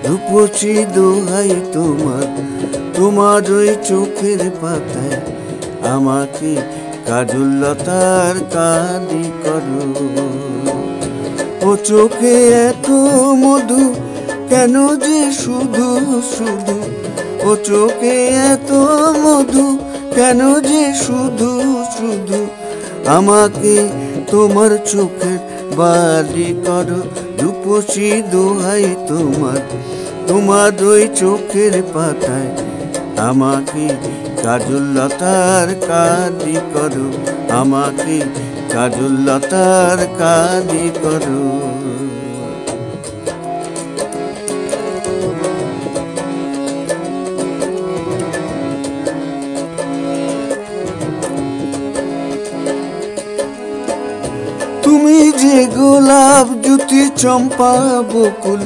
রূপসী দোহাই তোমার, তোমার ওই চোখের পাতায় আমাকে কাজললতার কালি করো। ও চোখে এত মধু কেন যে শুধু শুধু, ও চোখে এত মধু কেন যে শুধু শুধু, আমাকে তোমার চোখের বালি করো। রূপসী দোহাই তোমার, তোমার ওই চোখের পাতায় আমাকে কাজললতার কালি করো, আমাকে কাজললতার কালি করো। তুমি যে গোলাপ জ্যোতি চম্পা বকুল,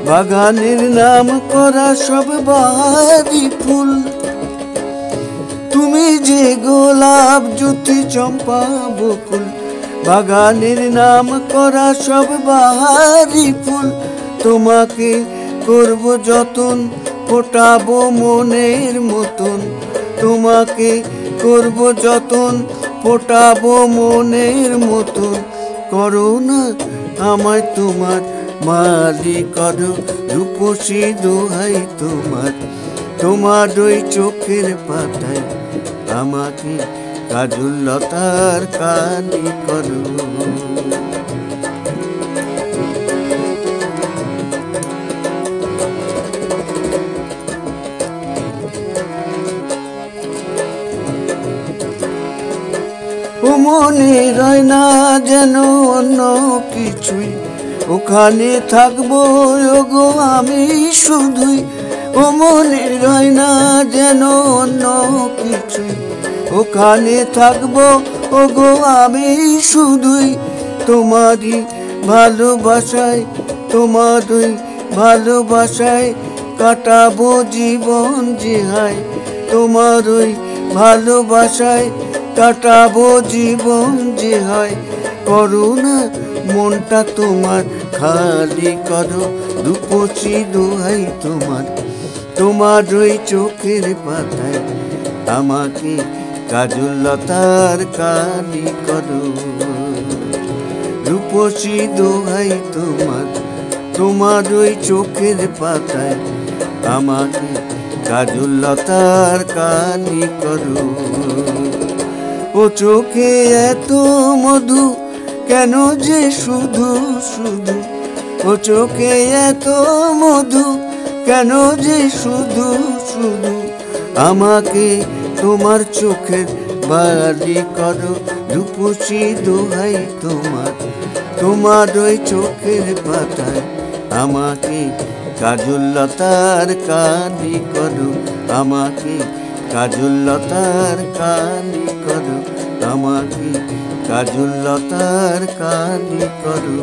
বাগানের নাম করা সব বাহারি ফুল। তুমি যে গোলাপ জ্যোতি চম্পা বকুল, বাগানের নাম করা সব বাহারি ফুল। তোমাকে করব যতন, ফোটাবো মনের মতন, তোমাকে করব যতন, ফোটাবো মনের মতন। করো না আমায় তোমার মালি করো। রূপসী দোহাই তোমার, তোমার ওই চোখের পাতায় আমাকে কাজললতার কালি করো। ও মনে রয় না যেন অন্য কিছুই, ওখানে থাকবো ওগো আমি শুধুই। ও মনে রয় না যেন অন্য কিছুই, ওখানে থাকবো ওগো আমি শুধুই। তোমারই ভালোবাসায়, তোমারই ভালোবাসায় কাটাবো জীবন যে হায়, তোমারই ভালোবাসায় কাটাবো জীবন যে হয়। করো না মনটা তোমার খালি করো। রূপসী দোহাই তোমার, তোমার ওই চোখের পাতায় আমাকে কাজললতার কালি করো। রূপসী দোহাই তোমার, তোমার ওই চোখের পাতায় আমাকে কাজললতার কালি করো। ও চোখে এত মধু কেন যে শুধু শুধু, ও চোখে এত মধু কেন যে শুধু শুধু, আমাকে তোমার চোখের বালি করো। রূপসী দোহাই তোমার, তোমার ওই চোখের পাতায় আমাকে কাজললতার কালি করো, আমাকে কাজললতার কালি করো, আমাকে কাজললতার কালি করো।